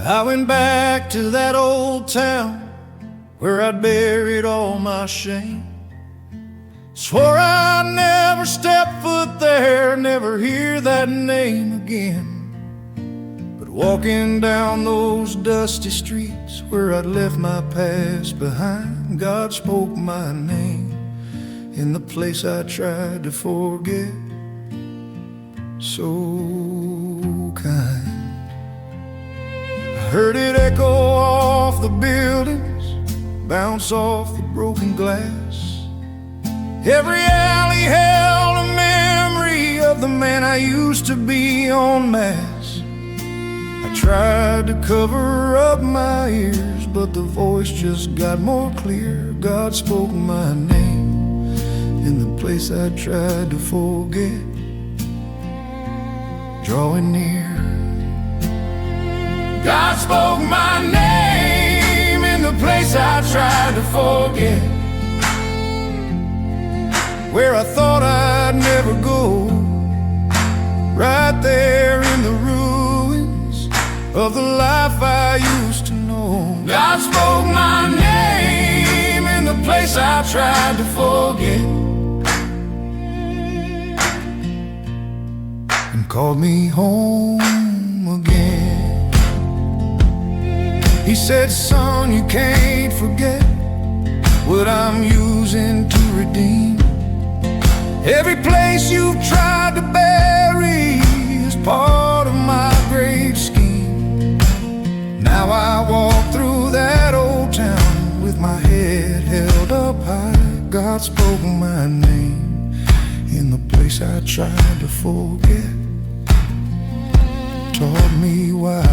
I went back to that old town where I'd buried all my shame. Swore I'd never step foot there, never hear that name again. But walking down those dusty streets where I'd left my past behind, God spoke my name in the place I tried to forget. So kind. I heard it echo off the buildings, bounce off the broken glass. Every alley held a memory of the man I used to be en masse. I tried to cover up my ears, but the voice just got more clear. God spoke my name in the place I tried to forget. Drawing near, God spoke my name in the place I tried to forget. Where I thought I'd never go, right there in the ruins of the life I used to know. God spoke my name in the place I tried to forget, and called me home again. He said, son, you can't forget what I'm using to redeem. Every place you've tried to bury is part of my great scheme. Now I walk through that old town with my head held up high. God spoke my name in the place I tried to forget. Taught me why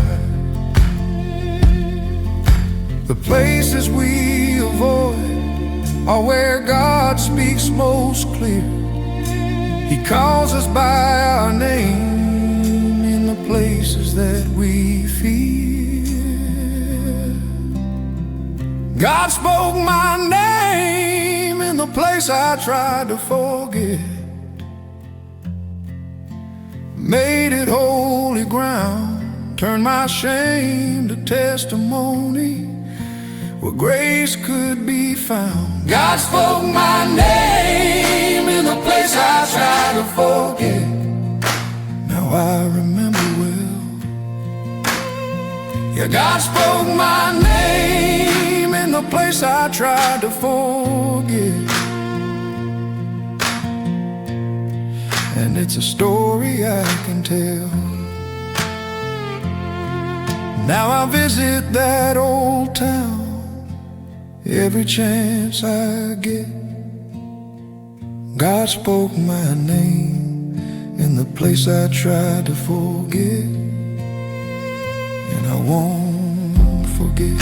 the places we avoid are where God speaks most clear. He calls us by our name in the places that we fear. God spoke my name in the place I tried to forget. Made it holy ground, turned my shame to testimony where grace could be found. God spoke my name in the place I tried to forget. Now I remember well. Yeah, God spoke my name in the place I tried to forget. And it's a story I can tell. Now I visit that old town every chance I get. God spoke my name in the place I tried to forget, and I won't forget.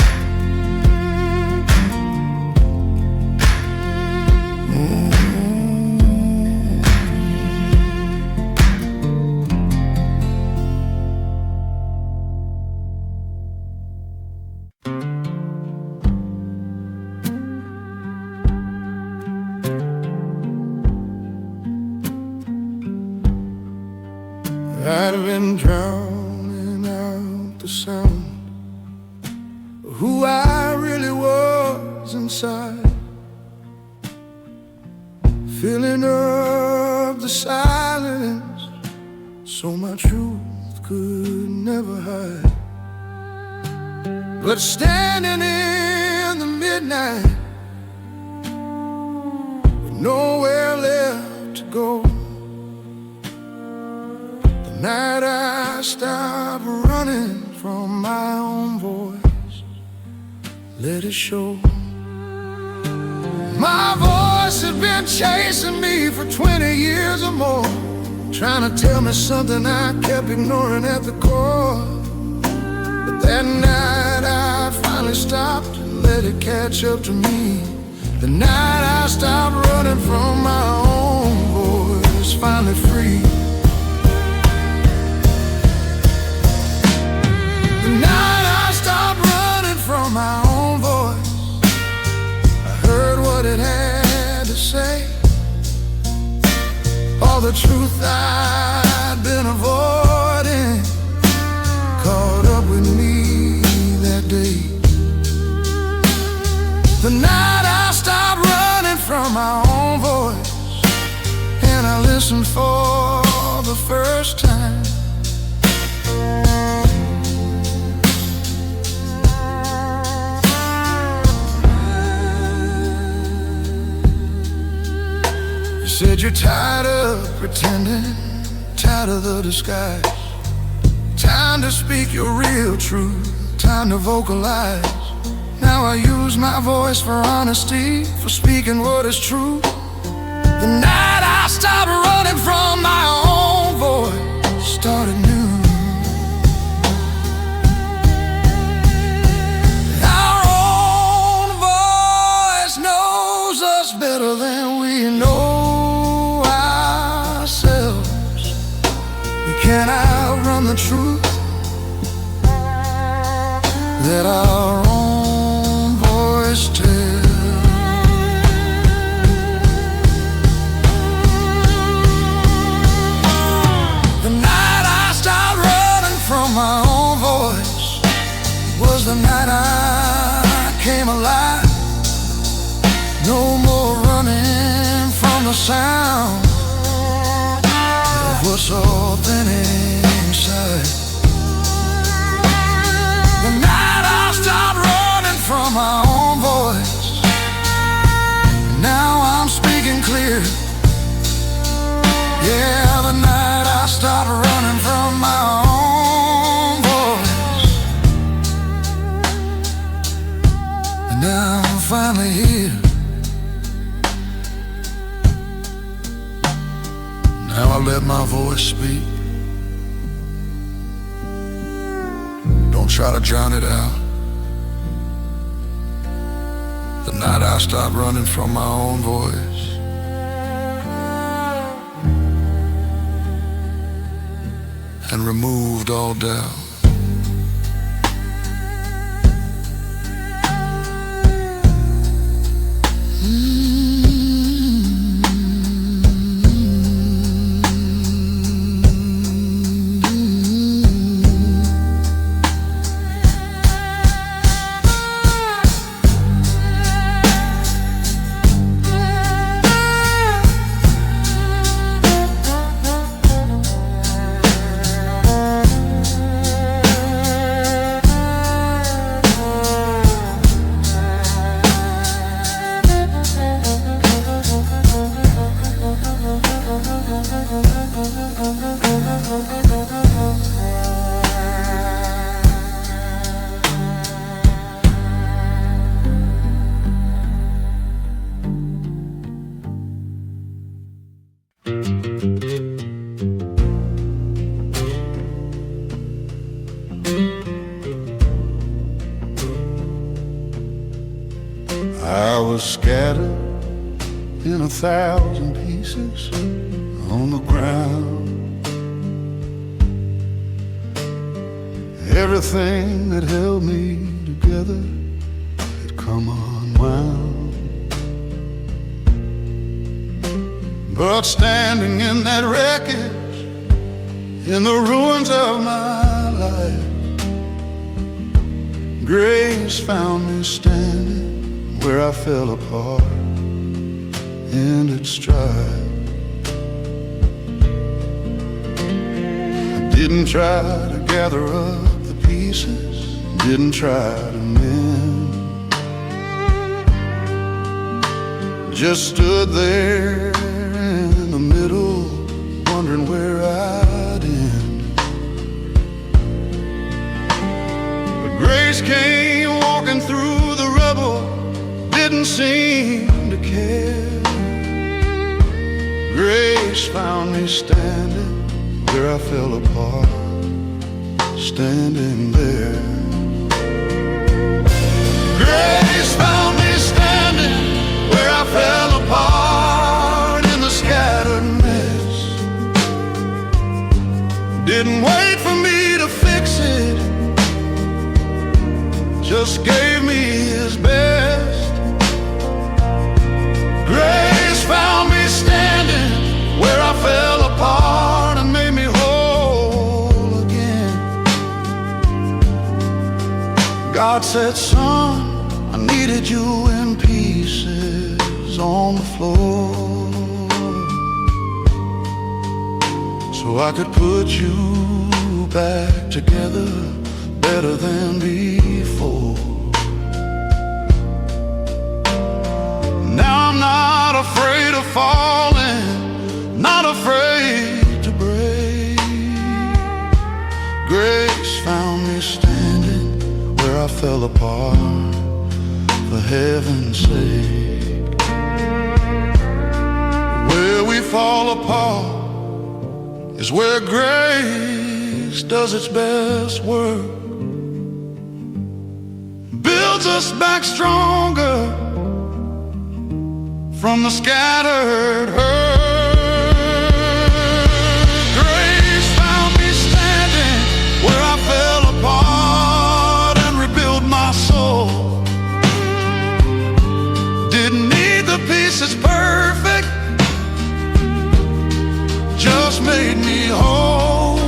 I'd have been drowning out the sound of who I really was inside, filling up the silence so my truth could never hide. But standing in the midnight with nowhere left to go, night I stopped running from my own voice, let it show. My voice had been chasing me for 20 years or more, trying to tell me something I kept ignoring at the core. But that night I finally stopped and let it catch up to me. The night I stopped running from my own voice, finally free. The night I stopped running from my own voice, I heard what it had to say, all the truth I'd been avoiding caught up with me. The night I stopped running from my own voice, and I listened for the first time. You said you're tired of pretending, tired of the disguise. Time to speak your real truth, time to vocalize. Now I use my voice for honesty, for speaking what is true. The night I stopped running from my own voice started new. Our own voice knows us better than we know ourselves. We can't outrun the truth that our own voice tells. The night I stopped running from my own voice was the night I came alive. No more running from the sound of what's authentic inside. The night I stopped running from my own voice, now I'm speaking clear. Yeah, the night I stopped running from my own voice, and now I'm finally here. Now I let my voice speak. Don't try to drown it out. The night I stopped running from my own voice, and removed all doubt. I was scattered in 1,000 pieces on the ground. Everything that held me together had come unwound. But standing in that wreckage, in the ruins of my life, grace found me standing where I fell apart in its stride. I didn't try to gather up the pieces, didn't try to mend, just stood there in the middle, wondering where I'd end. But grace came walking through the rubble, didn't seem to care. Grace found me standing where I fell apart, standing there. Grace found me standing where I fell apart in the scattered mess. Didn't wait for me to fix it, just gave me his best. Grace found me standing where I fell apart and made me whole again. God said, son, I needed you in pieces on the floor, so I could put you back together better than before. Now I'm not afraid of falling, not afraid to break. Grace found me standing where I fell apart, for heaven's sake. Where we fall apart is where grace does its best work, builds us back stronger from the scattered hurt. Grace found me standing where I fell apart and rebuilt my soul. Didn't need the pieces perfect, just made me whole.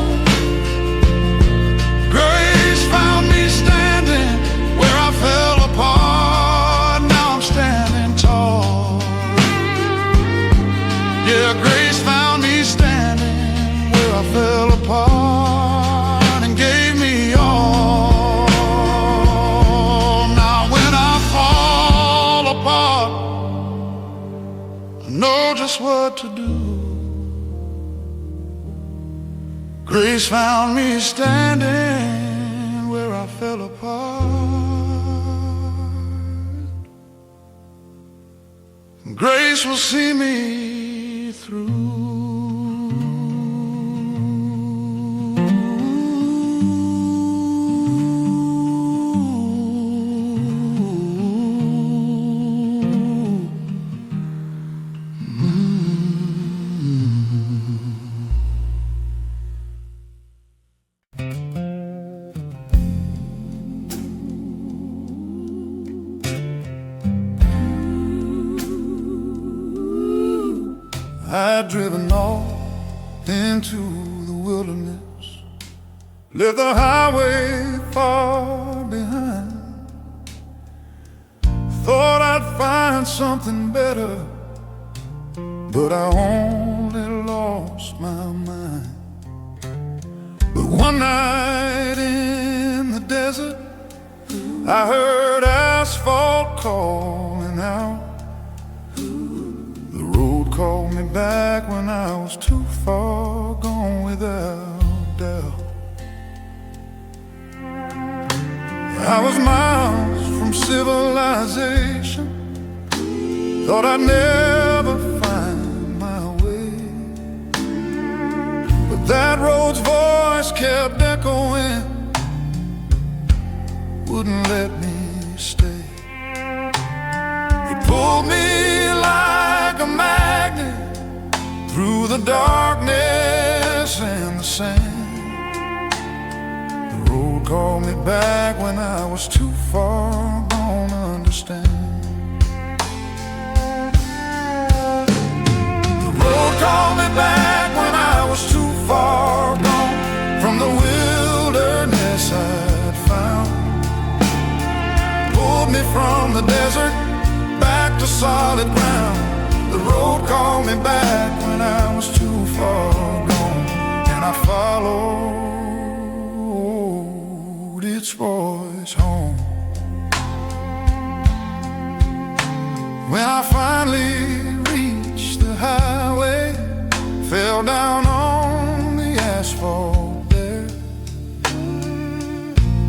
Grace found me standing where I fell apart. Now I'm standing tall. Yeah, grace found me standing where I fell apart and gave me all. Now when I fall apart, I know just what to do. Grace found me standing where I fell apart. Grace will see me through. I'd driven off into the wilderness, left the highway far behind. Thought I'd find something better, but I only lost my mind. But one night in the desert, I heard asphalt calling out. Called me back when I was too far gone, without doubt. I was miles from civilization, thought I'd never find my way, but that road's voice kept echoing, wouldn't let me stay. He pulled me like a magnet through the darkness and the sand. The road called me back when I was too far gone to understand. The road called me back when I was too far gone from the wilderness I'd found. Pulled me from the desert back to solid ground. The road called me back when I was too far gone, and I followed its voice home. When I finally reached the highway, fell down on the asphalt there,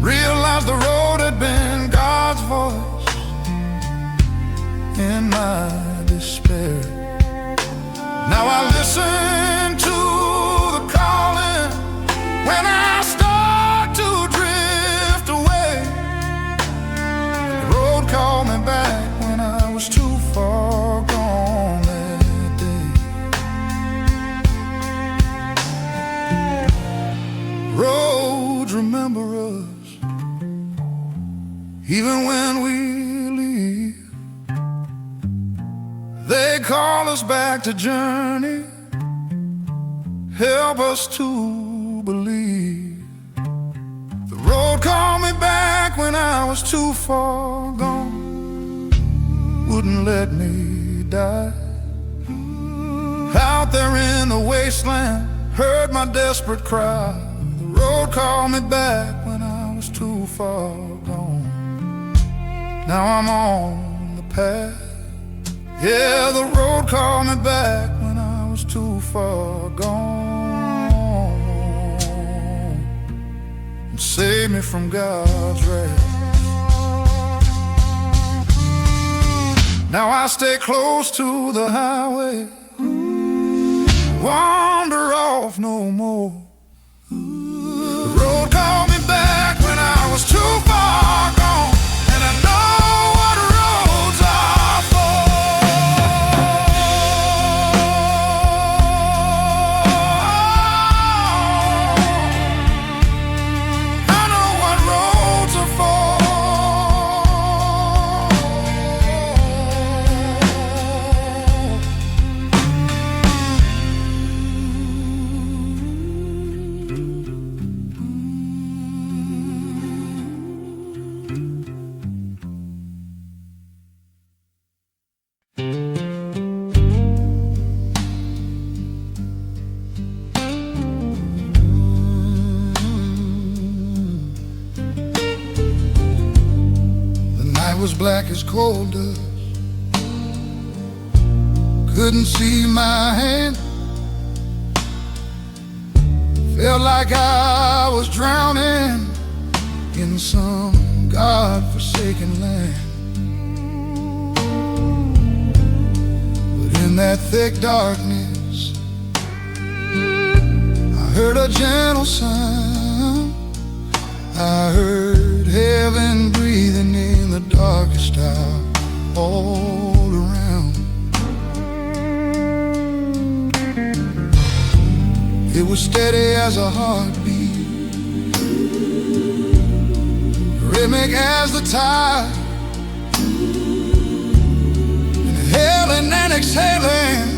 realized the road had been God's voice in my despair. Now I listen to the calling when I start to drift away. The road called me back when I was too far gone that day. Roads remember us even when we leave. They call us back to journey, help us to believe. The road called me back when I was too far gone. wouldn't let me die. Out there in the wasteland, heard my desperate cry. The road called me back when I was too far gone. Now I'm on the path. Yeah, the road called me back when I was too far gone, and saved me from God's wrath. Now I stay close to the highway, wander off no more. The road called me back when I was too far gone, and I know what roads are for. I know what roads are for. Was black as coal dust. Couldn't see my hand. Felt like I was drowning in some God-forsaken land. But in that thick darkness, I heard a gentle sound. I heard heaven breathing in the darkest hour all around. It was steady as a heartbeat, rhythmic as the tide, inhaling and exhaling,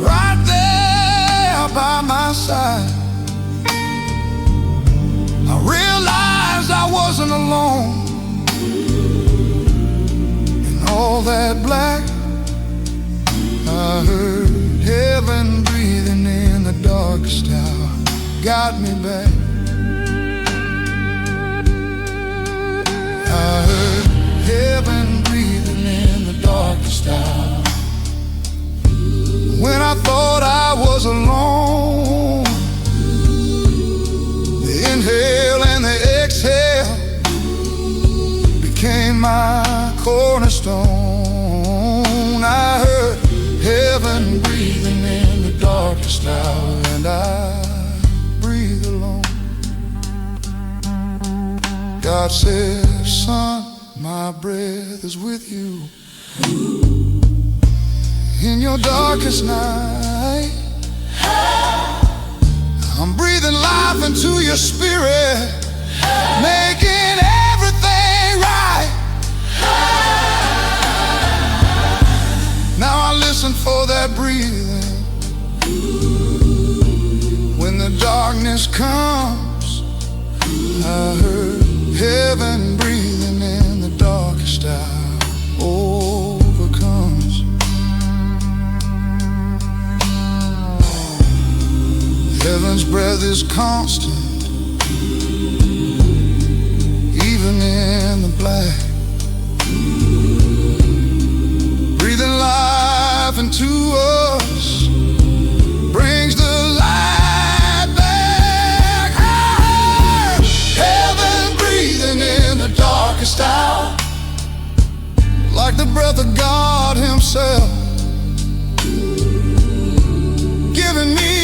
right there by my side. I realized I wasn't alone in all that black. I heard heaven breathing in the darkest hour, got me back. I heard heaven breathing in the darkest hour. When I thought I was alone, the inhale and the exhale became my cornerstone. I heard heaven breathing in the darkest hour, and I breathe alone. God says, son, my breath is with you in your darkest night. I'm breathing life into your spirit, making everything right. Now I listen for that breathing when the darkness comes. I heard heaven breathing in the darkest hour overcomes. Heaven's breath is constant, even in the black, breathing life into us, brings the light back. I heard heaven breathing in the darkest hour, like the breath of God himself, giving me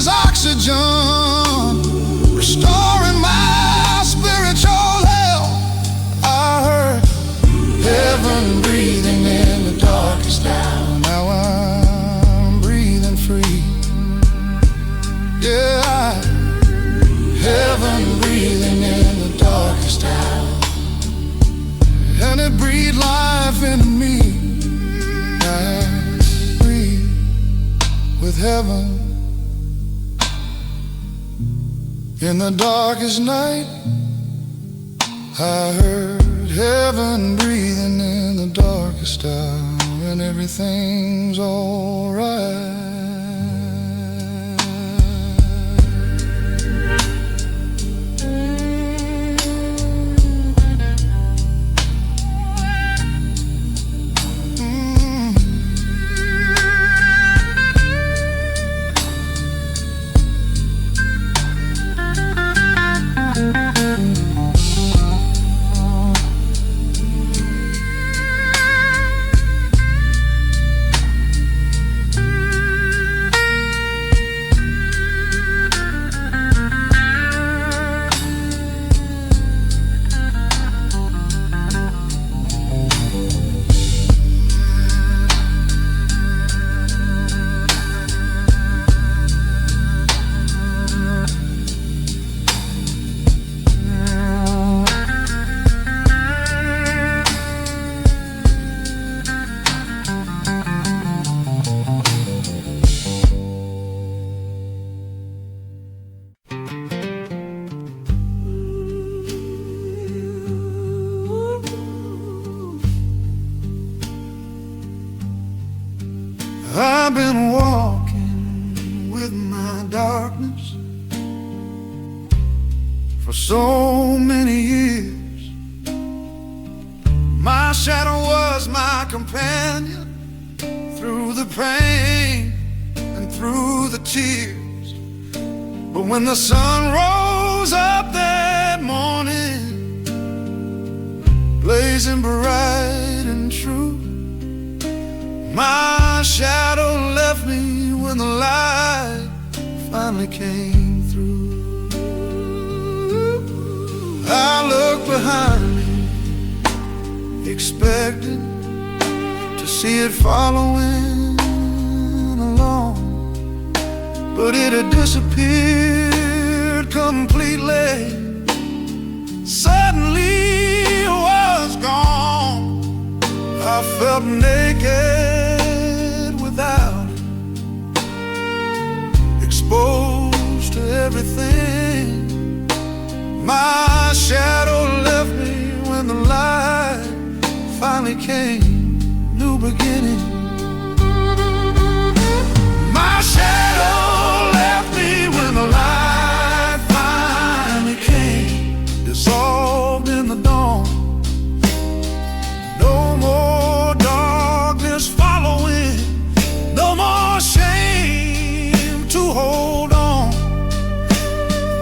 oxygen, restoring my spiritual health. I heard heaven breathing in the darkest hour. Now I'm breathing free. Yeah, heaven breathing in the darkest hour, and it breathed life into me. I breathe with heaven. In the darkest night, I heard heaven breathing in the darkest hour, and everything's alright. I've been walking with my darkness for so many years. My shadow was my companion through the pain and through the tears. But when the sun rose up that morning, blazing bright and true, my shadow left me when the light finally came through. I looked behind me, expecting to see it following along, but it had disappeared completely. Suddenly it was gone. I felt naked without it, exposed to everything. My shadow left me when the light finally came. New beginning. My shadow left me when the light finally came, dissolved in the dawn. No more darkness following, no more shame to hold on.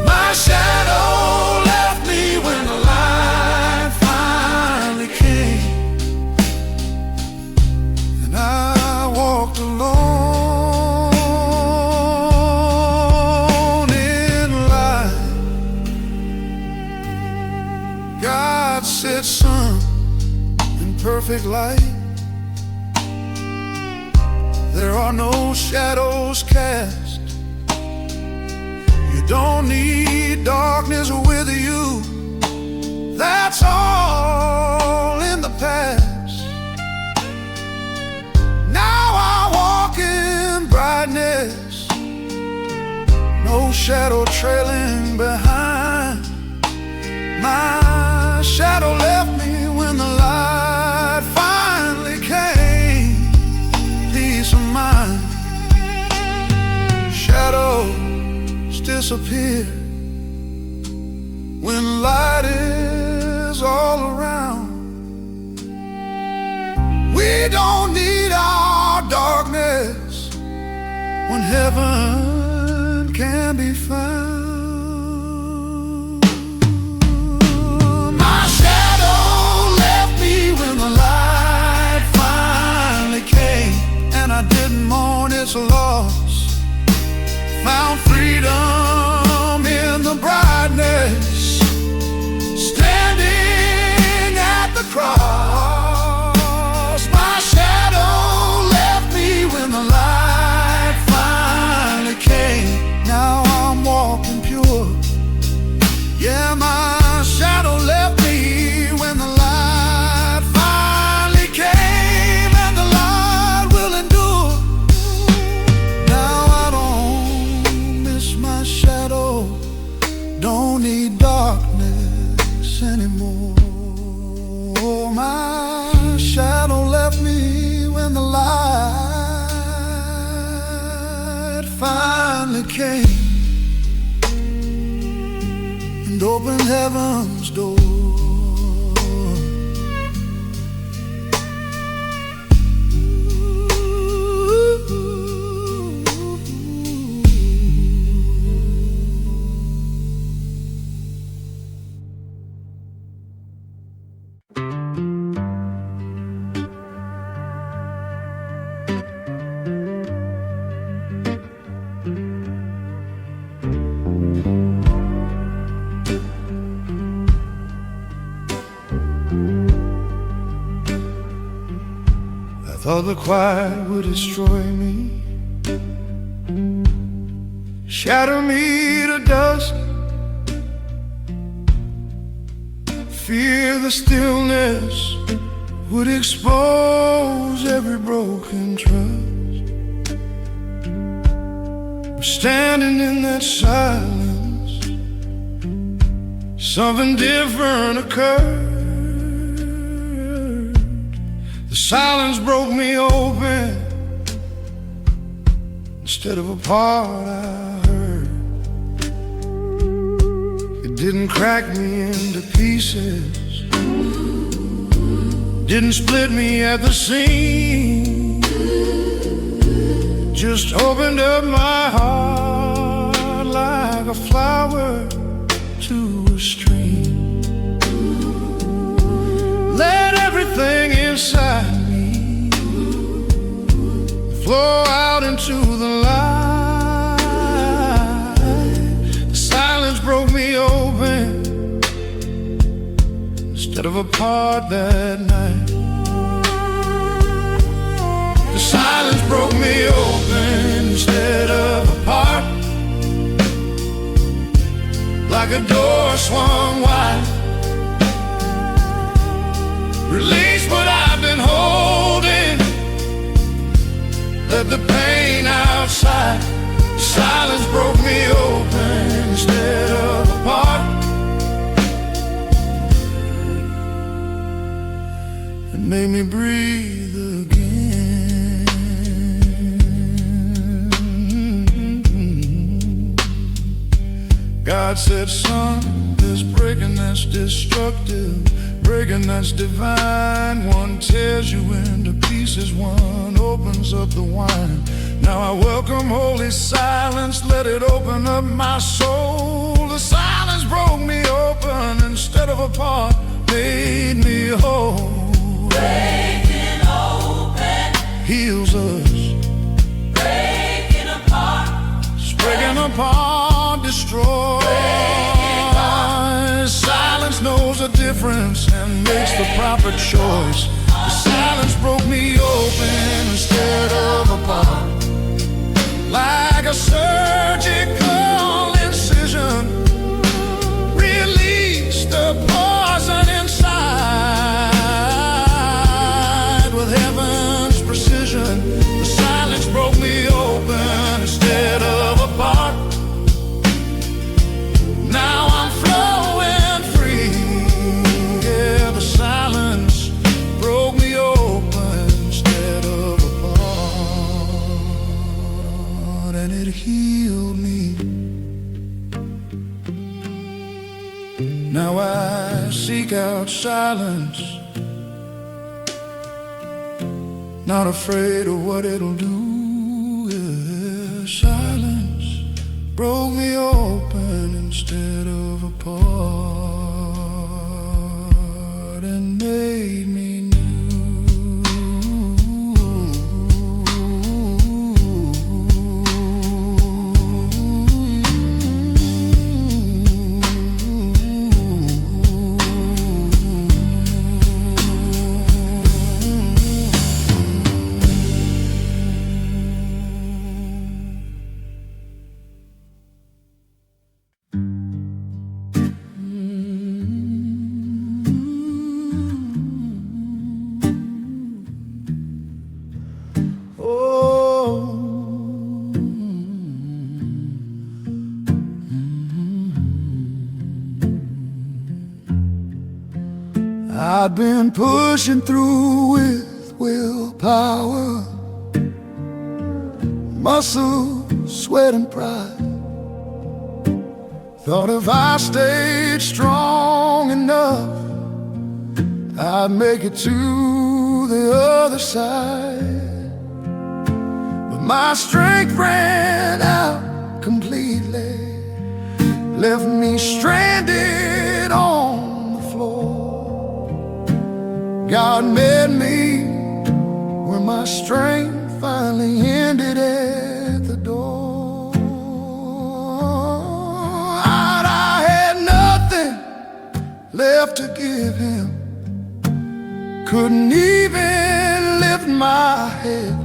My shadow left me when the light finally came, and I walked alone in light. God said, son, in perfect light there are no shadows cast. You don't need darkness with you. That's all in the past. Now I walk in brightness, no shadow trailing behind. My shadow left me when the light finally came. Peace of mind. Shadows disappear when light is all around. We don't need our darkness when heaven can be found. My shadow left me when the light finally came, and I didn't mourn its loss. Found freedom in the brightness, standing at the cross. My shadow left me when the light finally came. Now I'm my shadow left me when the light finally came and opened heaven's door. Thought the quiet would destroy me, shatter me to dust. Fear the stillness would expose every broken trust. But standing in that silence, something different occurred. The silence broke me open. Instead of apart, I heard. It didn't crack me into pieces, didn't split me at the seams. Just opened up my heart like a flower to a stream. Let everything inside me flow out into the light. The silence broke me open instead of apart that night. The silence broke me open instead of apart, like a door swung wide. Release what I've been holding, let the pain outside. Silence broke me open instead of apart, and made me breathe again. God said, son, there's breaking that's destructive, breaking that's divine. One tears you into pieces, one opens up the wine. Now I welcome holy silence, let it open up my soul. The silence broke me open instead of apart, made me whole. Breaking open Heals us, breaking apart, breaking apart, destroys. Silence knows the difference and makes the proper choice. The silence broke me open instead of apart, like a surgical incision. Release the poison inside with heaven's precision. The silence broke me open instead of apart. Now I'm flowing free. Yeah, the silence broke me open instead of apart, and it healed me. Now I seek out silence, not afraid of what it'll do. Yeah, silence broke me open instead of apart, and made me new. I'd been pushing through with willpower, muscle, sweat, and pride. Thought if I stayed strong enough, I'd make it to the other side. But my strength ran out completely, left me stranded on the floor. God met me where my strength finally ended at the door. I had nothing left to give him, couldn't even lift my head.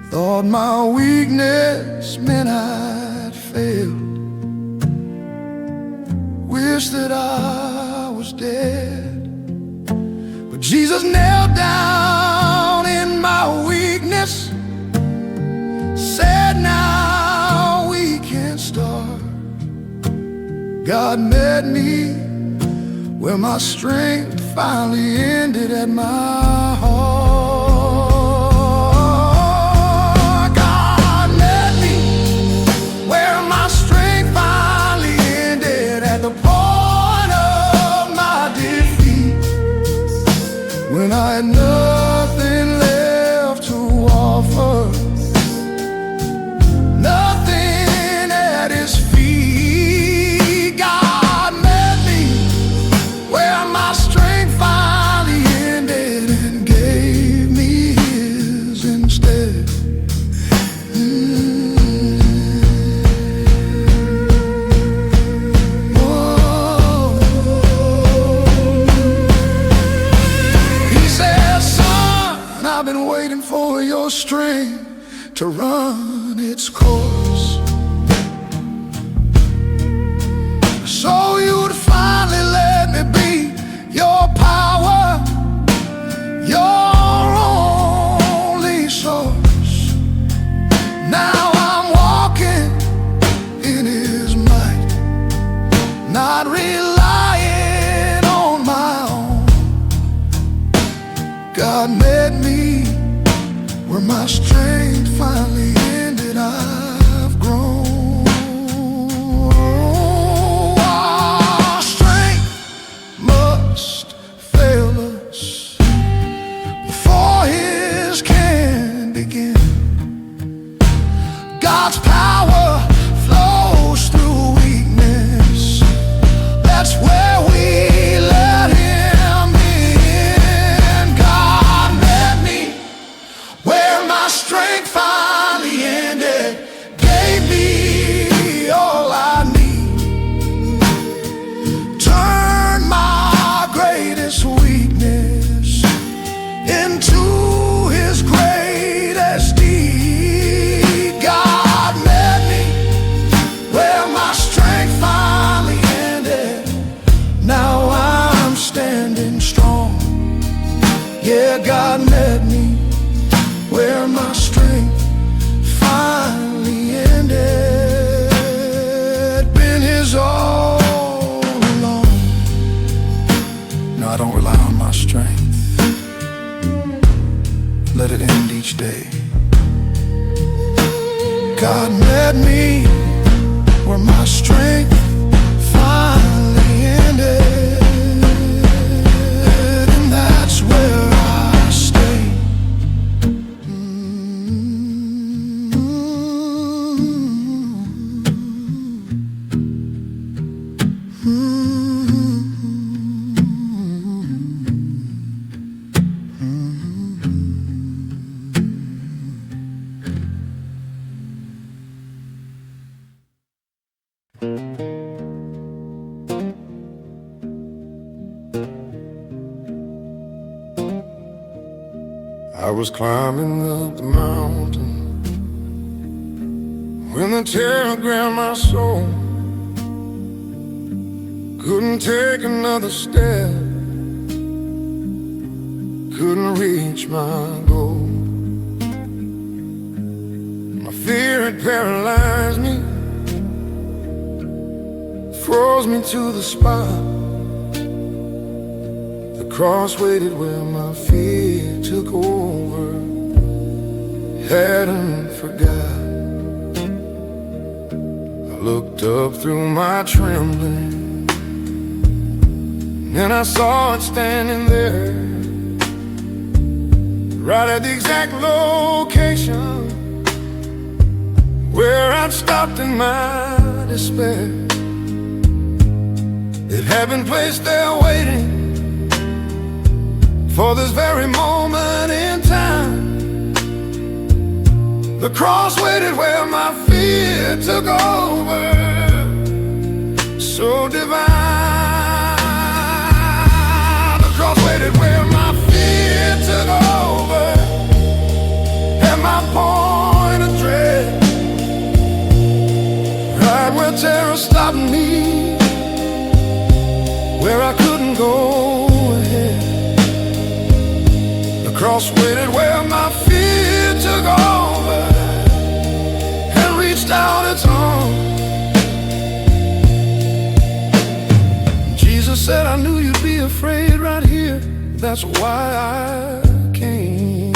Thought my weakness meant I'd failed, wish that I was dead. But Jesus knelt down in my weakness, said now we can start. God met me where my strength finally ended at my heart. God met me where my strength finally ended at the point of my defeat, when I had nothing left to offer, nothing at his feet. God met me where my strength finally ended and gave me his instead. Whoa. He said, son, I've been waiting for your strength to run its course, so you'd finally let me be your power, your only source. Now I'm walking in his might, not relying on my own. God met me where my strength finally ended. I've grown. Our strength must fail us before his can begin. God's power flows through weakness. That's where we let him in. God met me where my strength finally ended, gave me all I need, turned my greatest weakness into his greatest deed. God met me where my strength finally ended. Now I'm standing strong. Yeah, God met me where my strength finally ended. Been his all along. No, I don't rely on my strength. Let it end each day. God met me where my strength finally ended, and that's where I stay. I was climbing up the mountain when the terror grabbed my soul. Couldn't take another step, couldn't reach my goal. My fear had paralyzed me, froze me to the spot. cross waited where my fear took over. Hadn't forgot. I looked up through my trembling, and I saw it standing there, right at the exact location where I'd stopped in my despair. It had been placed there waiting for this very moment in time. The cross waited where my fear took over. So divine. The cross waited where my fear took over, at my point of dread, right where terror stopped me, where I couldn't go ahead. The cross waited where my fear took over and reached out its arm. Jesus said, I knew you'd be afraid right here. That's why I came,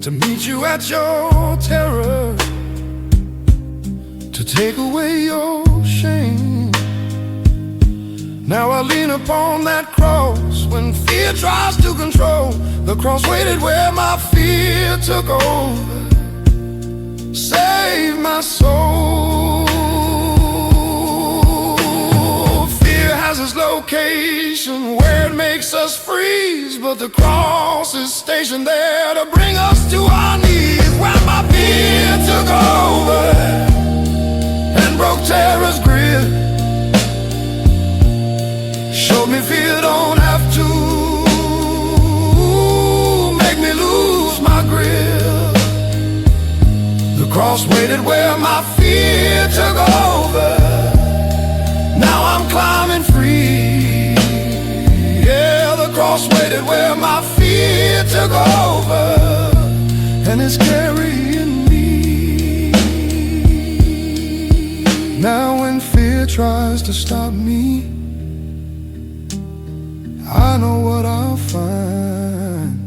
to meet you at your terror, to take away your shame. Now I lean upon that cross when fear tries to control. The cross waited where my fear took over. Save my soul. Fear has its location where it makes us freeze, but the cross is stationed there to bring us to our knees. Where my fear took over and broke terror's grip, showed me fear don't have to make me lose my grip. The cross waited where my fear took over. Now I'm climbing free. Yeah, the cross waited where my fear took over, and it's carrying me. Now when fear tries to stop me, I know what I'll find.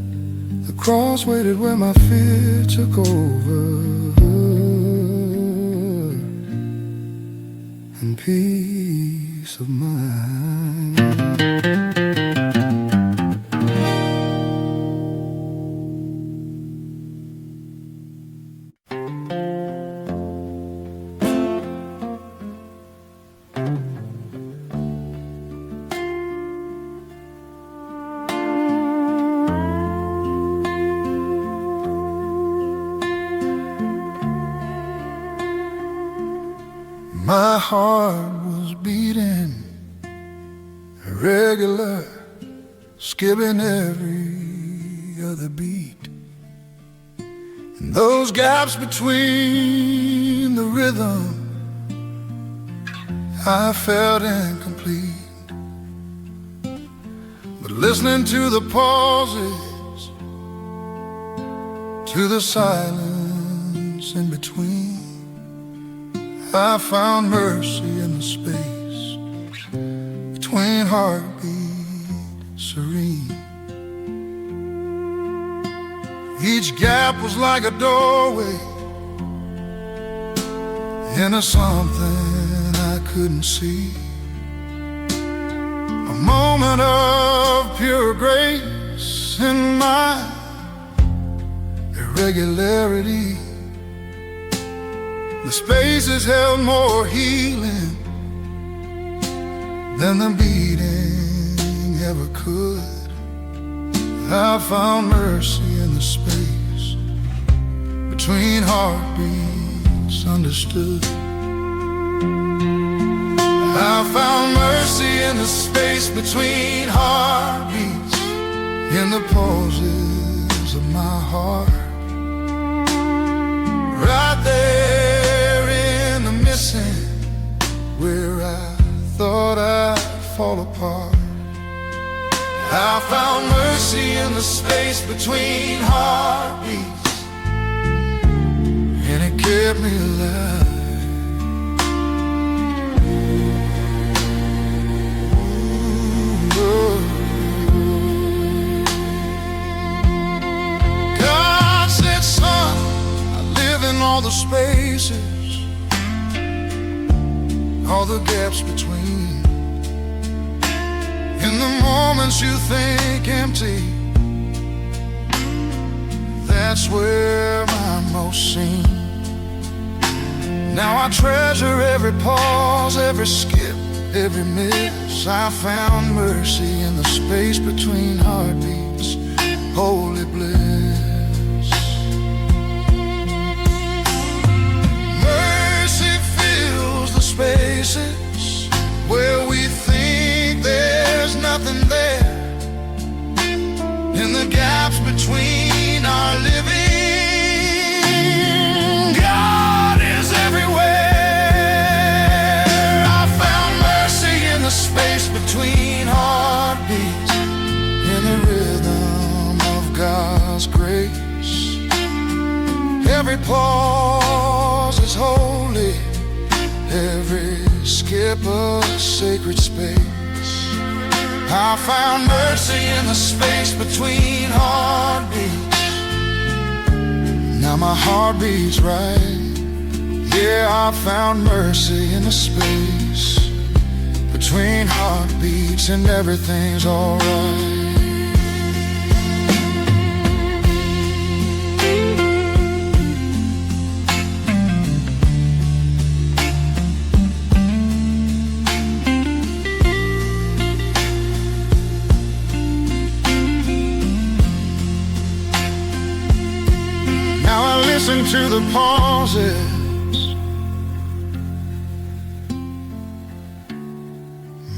The cross waited where my fear took over, and peace of mind. My heart was beating irregular, skipping every other beat. And those gaps between the rhythm, I felt incomplete. But listening to the pauses, to the silence in between, I found mercy in the space between heartbeats serene. Each gap was like a doorway into something I couldn't see. A moment of pure grace in my irregularity. The spaces held more healing than the beating ever could. I found mercy in the space between heartbeats understood. I found mercy in the space between heartbeats, in the pauses of my heart. Right there in the missing, where I thought I'd fall apart. I found mercy in the space between heartbeats, and it kept me alive. Ooh, Lord. all the spaces, all the gaps between. In the moments you think empty, that's where I'm most seen. Now I treasure every pause, every skip, every miss. I found mercy in the space between heartbeats, holy bliss. Mercy fills the spaces where we think there's nothing there. In the gaps between our living, God is everywhere. I found mercy in the space between heartbeats, in the rhythm of God's grace. Every pause is holy, every skip a sacred space. I found mercy in the space between heartbeats. Now my heart beats right. Yeah, I found mercy in the space between heartbeats, and everything's alright. Listen to the pauses,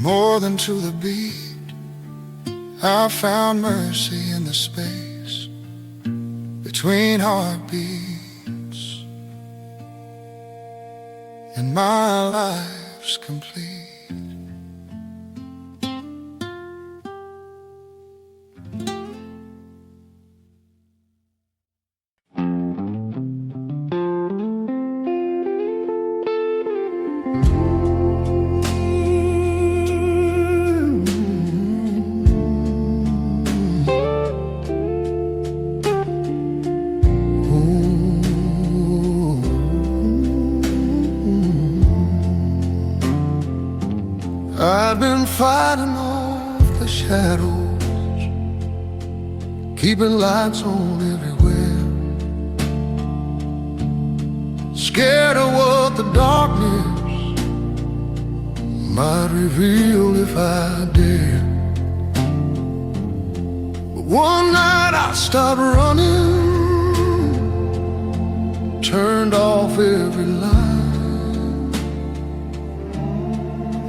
more than to the beat. I found mercy in the space between heartbeats, and my life's complete. I've been fighting off the shadows, keeping lights on everywhere, scared of what the darkness might reveal if I dare. But one night I stopped running, turned off every light.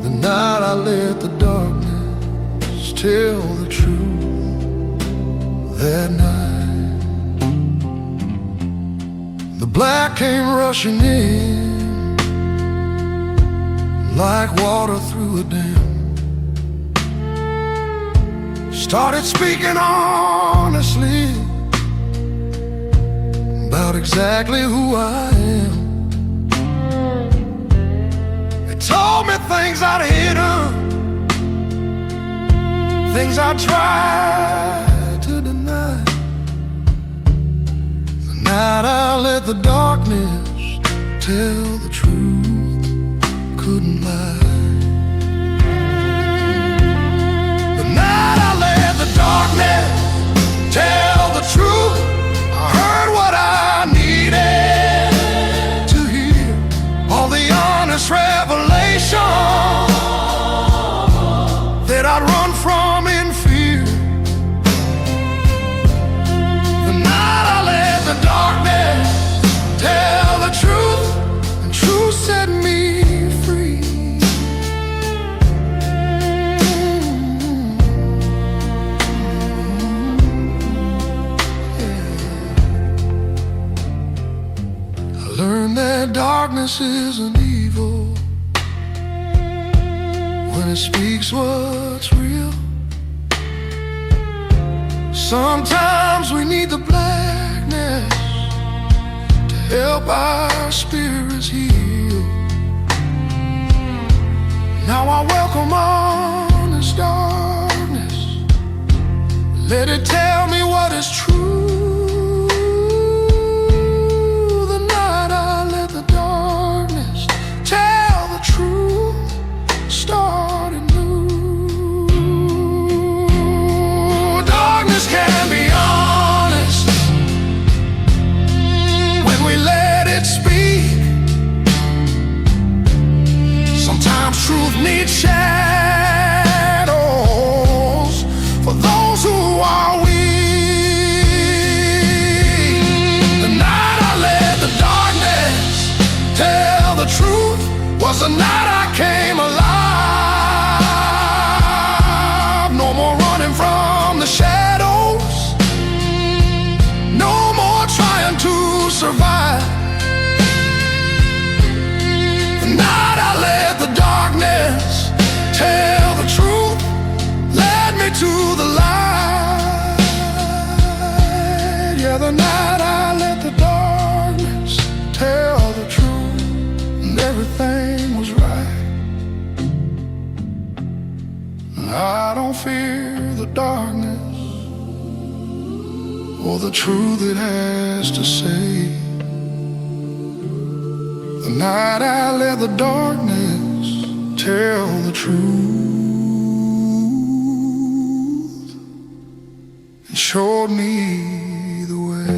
The night I let the darkness tell the truth. That night the black came rushing in like water through a dam. Started speaking honestly about exactly who I am. Told me things I'd hidden, things I tried to deny. The night I let the darkness tell the truth, couldn't lie. The night I let the darkness tell the truth, I heard what I needed to hear. All the honest revelation that I'd run from in fear. The night I let the darkness tell the truth, and truth set me free. I learned that darkness isn't evil when it speaks what's real. Sometimes we need the blackness to help our spirits heal. Now I welcome honest darkness, let it tell me what is true. The night I to the light. Yeah, the night I let the darkness tell the truth, and everything was right. I don't fear the darkness or the truth it has to say. The night I let the darkness tell the truth and showed me the way.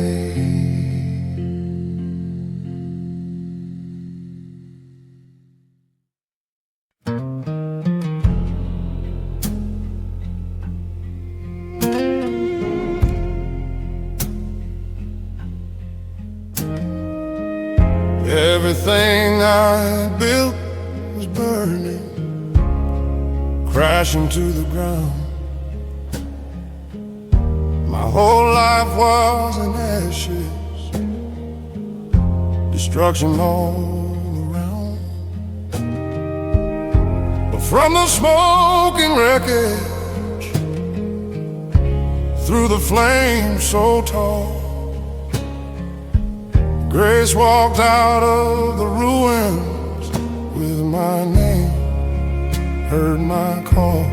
Everything I built was burning, crashing to the ground. My whole life was in ashes, destruction all around. But from the smoking wreckage, through the flames so tall, grace walked out of the ruins with my name, heard my call.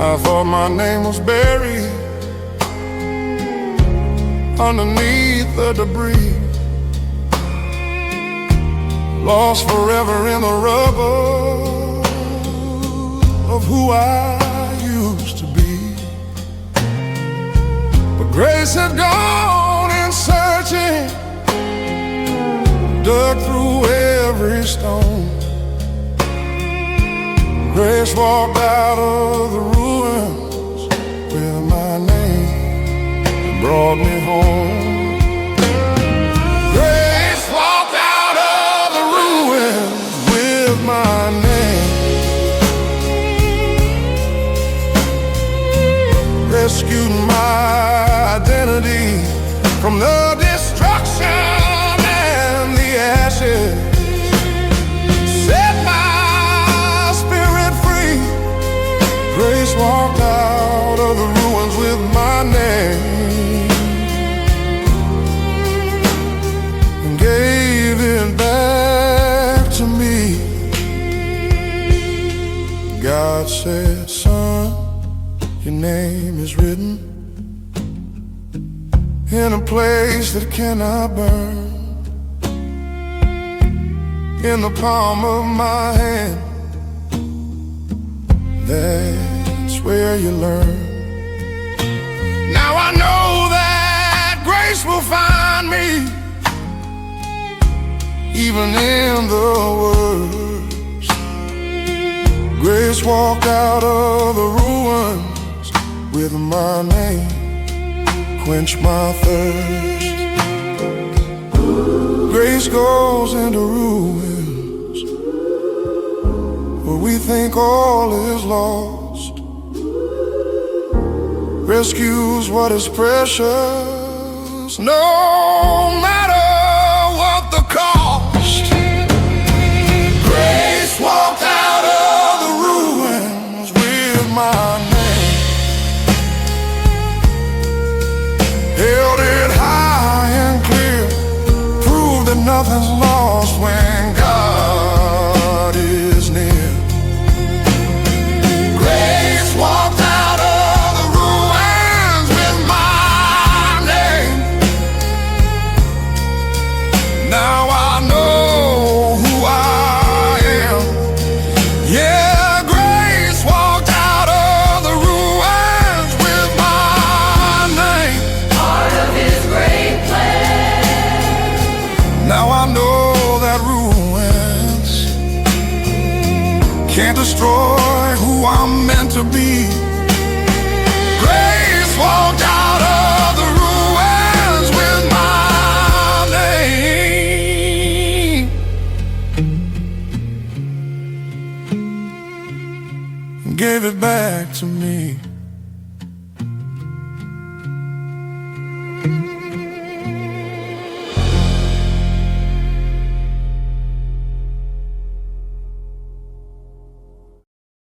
I thought my name was buried underneath the debris, lost forever in the rubble of who I used to be. Grace had gone in searching, dug through every stone. Grace walked out of the ruins with my name and brought me home. Grace walked out of the ruins with my name, rescued my identity from the destruction and the ashes, set my spirit free. Grace walked out of the ruins with my name and gave it back to me. God said, son, your name is written in a place that cannot burn, in the palm of my hand. That's where you learn. Now I know that grace will find me, even in the worst. Grace walked out of the ruins with my name, quench my thirst. Grace goes into ruins where we think all is lost, rescues what is precious, no matter what the cost. Grace walked out of the ruins with my name, held it high and clear, proved that nothing's lost when God is near. Grace walked out of the ruins with my name. Now I know who I am. Yeah, grace walked out of the ruins with my name. Part of His great plan. Now I know that ruins can't destroy who I'm meant to be. Grace walked out of the ruins with my name and gave it back to me.